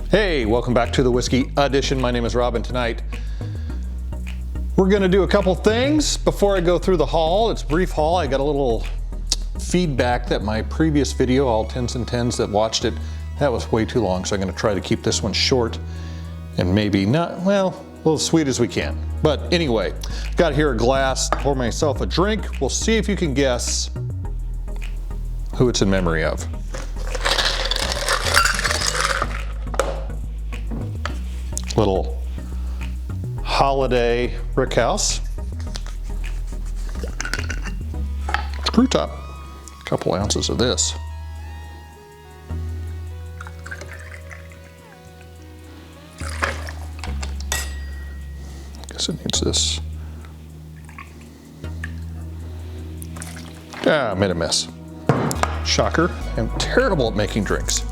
Hey, welcome back to the Whiskey Edition. My name is Rob, and tonight we're gonna do a couple things before I go through the haul. It's a brief haul. I got a little feedback that my previous video, all 10s and 10s that watched it, that was way too long. So I'm gonna try to keep this one short and maybe not, well, a little sweet as we can. But anyway, got here a glass, pour myself a drink. We'll see if you can guess who it's in memory of. Little holiday rickhouse. Screw top. A couple ounces of this. Guess it needs this. Ah, I made a mess. Shocker. I'm terrible at making drinks.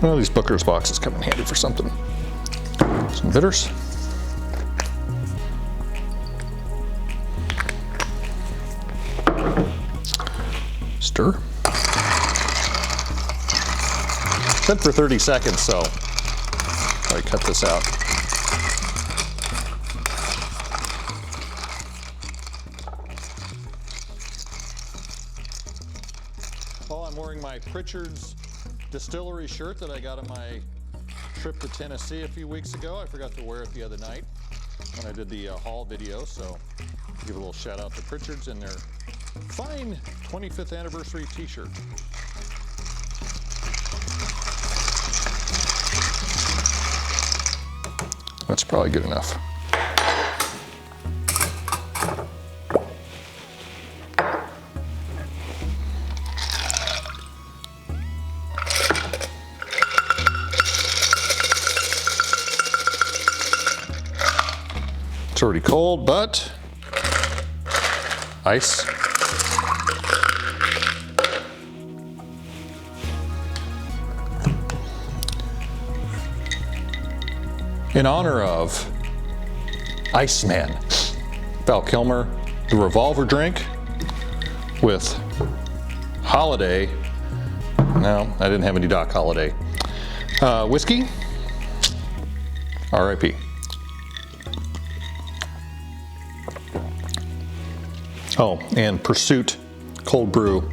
Well, these Booker's boxes come in handy for something. Some bitters. Stir. Set for 30 seconds, so I cut this out. Well, I'm wearing my Pritchard's Distillery shirt that I got on my trip to Tennessee a few weeks ago. I forgot to wear it the other night when I did the haul video, so give a little shout out to Pritchard's and their fine 25th anniversary t-shirt. That's probably good enough. It's already cold, but ice. In honor of Iceman, Val Kilmer, the revolver drink with Holiday. No, I didn't have any Doc Holiday. Whiskey, R.I.P. Oh, and Pursuit cold brew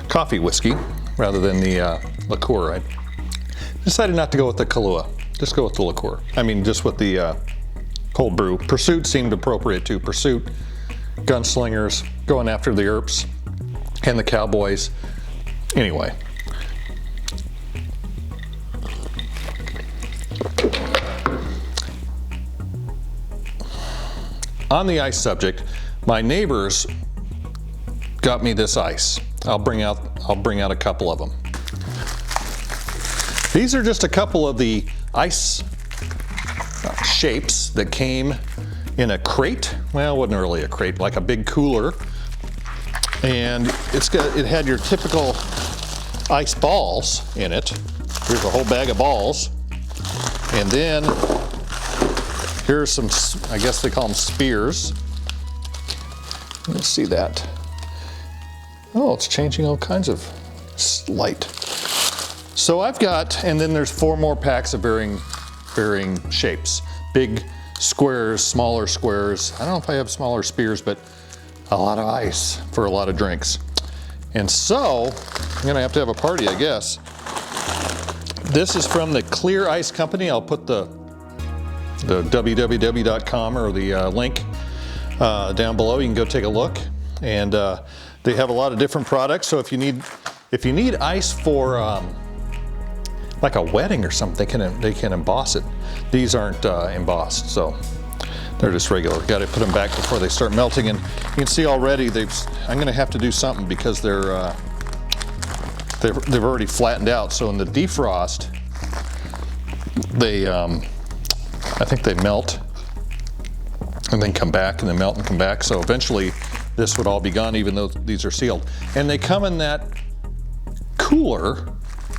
coffee whiskey rather than the liqueur. I decided not to go with the Kahlua, just go with the liqueur. I mean, just with the cold brew. Pursuit seemed appropriate too. Pursuit, gunslingers, going after the Earps and the cowboys. Anyway. On the ice subject, my neighbors got me this ice. I'll bring out a couple of them. These are just a couple of the ice shapes that came in a crate. Well, it wasn't really a crate, like a big cooler. And it had your typical ice balls in it. Here's a whole bag of balls. And then here's some, I guess they call them spears. Let's see that. Oh, it's changing all kinds of light. So I've got, and then there's 4 more packs of varying shapes. Big squares, smaller squares. I don't know if I have smaller spears, but a lot of ice for a lot of drinks. And so, I'm gonna have to have a party, I guess. This is from the Clear Ice Company. I'll put the www.com or the link down below. You can go take a look, and they have a lot of different products. So if you need ice for like a wedding or something, they can emboss it. These aren't embossed, so they're just regular. Got to put them back before they start melting, and you can see already I'm going to have to do something because they've already flattened out. So in the defrost, I think they melt and then come back, and then melt and come back. So eventually this would all be gone, even though these are sealed. And they come in that cooler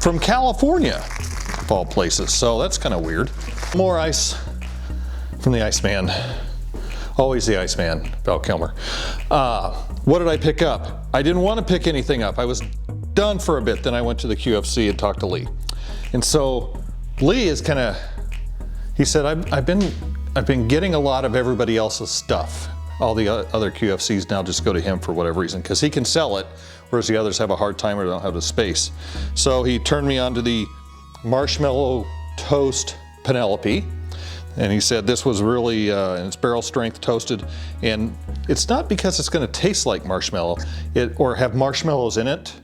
from California, of all places. So that's kind of weird. More ice from the Iceman. Always the Iceman, Val Kilmer. What did I pick up? I didn't want to pick anything up. I was done for a bit. Then I went to the QFC and talked to Lee. And so Lee is kind of, he said, I've been getting a lot of everybody else's stuff. All the other QFCs now just go to him for whatever reason, because he can sell it, whereas the others have a hard time or don't have the space. So he turned me on to the Marshmallow Toast Penelope. And he said this was really, it's barrel strength toasted. And it's not because it's gonna taste like marshmallow or have marshmallows in it.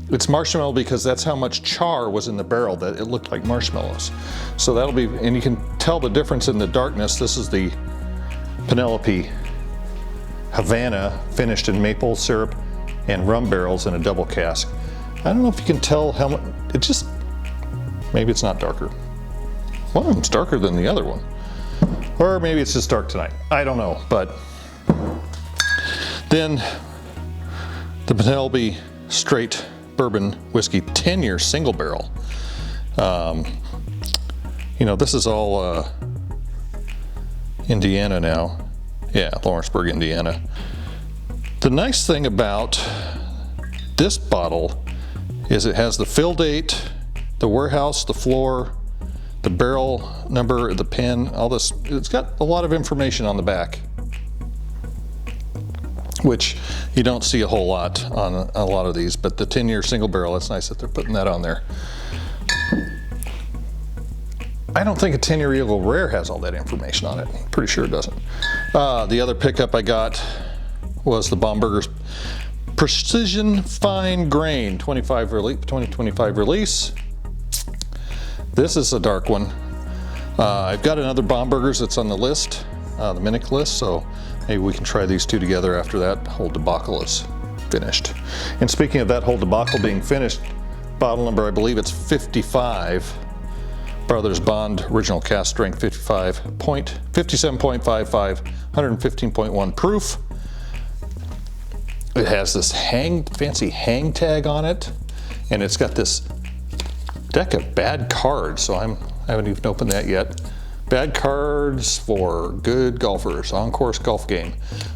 It's marshmallow because that's how much char was in the barrel that it looked like marshmallows. So that'll be, and you can tell the difference in the darkness. This is the Penelope Havana, finished in maple syrup and rum barrels in a double cask. I don't know if you can tell how much, it just, maybe it's not darker. One of them's darker than the other one. Or maybe it's just dark tonight. I don't know, but then the Penelope Straight Bourbon Whiskey 10-year single barrel. You know, this is all Indiana now. Yeah, Lawrenceburg, Indiana. The nice thing about this bottle is it has the fill date, the warehouse, the floor, the barrel number, the pen, all this. It's got a lot of information on the back, which you don't see a whole lot on a lot of these, but the 10-year single barrel, it's nice that they're putting that on there. I don't think a 10-year Eagle Rare has all that information on it. I'm pretty sure it doesn't. The other pickup I got was the Baumburger's Precision Fine Grain 2025 release. This is a dark one. I've got another Baumburgers that's on the list, the Minnick list, so maybe we can try these two together after that whole debacle is finished. And speaking of that whole debacle being finished, bottle number, I believe it's 55, Brothers Bond Original Cask Strength 57.55, 115.1 proof. It has this fancy hang tag on it, and it's got this deck of bad cards, so I haven't even opened that yet. Bad cards for good golfers, on-course golf game.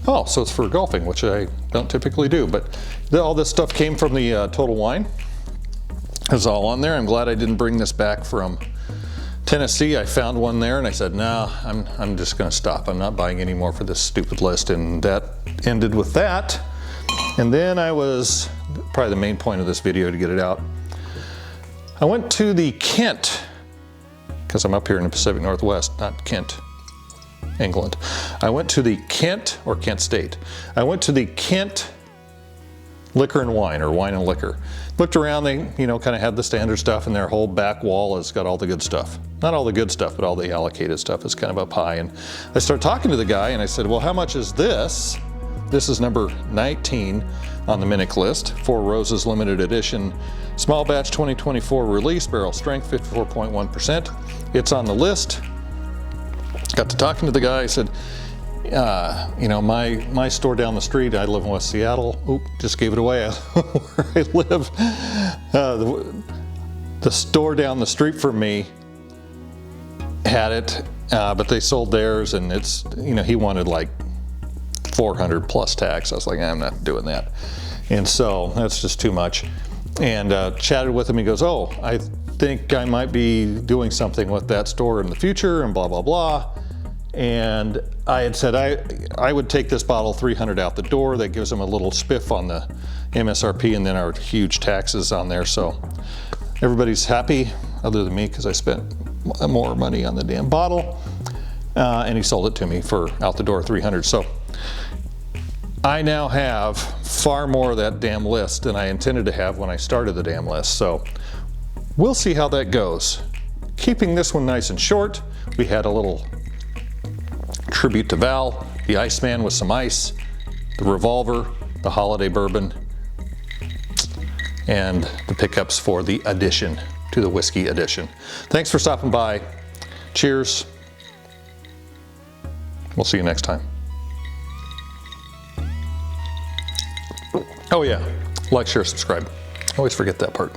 Oh, so it's for golfing, which I don't typically do, but all this stuff came from the Total Wine. It's all on there. I'm glad I didn't bring this back from Tennessee. I found one there and I said, no, I'm just gonna stop. I'm not buying any more for this stupid list, and that ended with that. And then I was, probably the main point of this video to get it out, I went to the Kent, because I'm up here in the Pacific Northwest, not Kent, England. I went to the Kent, or Kent State. I went to the Kent Liquor and Wine, or Wine and Liquor. Looked around, they, you know, kind of had the standard stuff, and their whole back wall has got all the good stuff. Not all the good stuff, but all the allocated stuff is kind of up high. And I started talking to the guy, and I said, well, how much is this? This is number 19 on the Minnick list, Four Roses limited edition, small batch 2024 release, barrel strength 54.1%. It's on the list. Got to talking to the guy. I said, you know, my store down the street, I live in West Seattle. Oop, just gave it away where I live. The store down the street from me had it, but they sold theirs, and it's, you know, he wanted like 400 plus tax. I was like, I'm not doing that. And so that's just too much. And chatted with him. He goes, oh, I think I might be doing something with that store in the future, and blah, blah, blah. And I had said I would take this bottle 300 out the door. That gives them a little spiff on the MSRP, and then our huge taxes on there. So everybody's happy, other than me, because I spent more money on the damn bottle. And he sold it to me for out the door 300. So I now have far more of that damn list than I intended to have when I started the damn list. So we'll see how that goes. Keeping this one nice and short, we had a little tribute to Val, the Iceman with some ice, the Revolver, the Holiday Bourbon, and the pickups for the addition to the whiskey edition. Thanks for stopping by. Cheers. We'll see you next time. Oh yeah, like, share, subscribe. I always forget that part.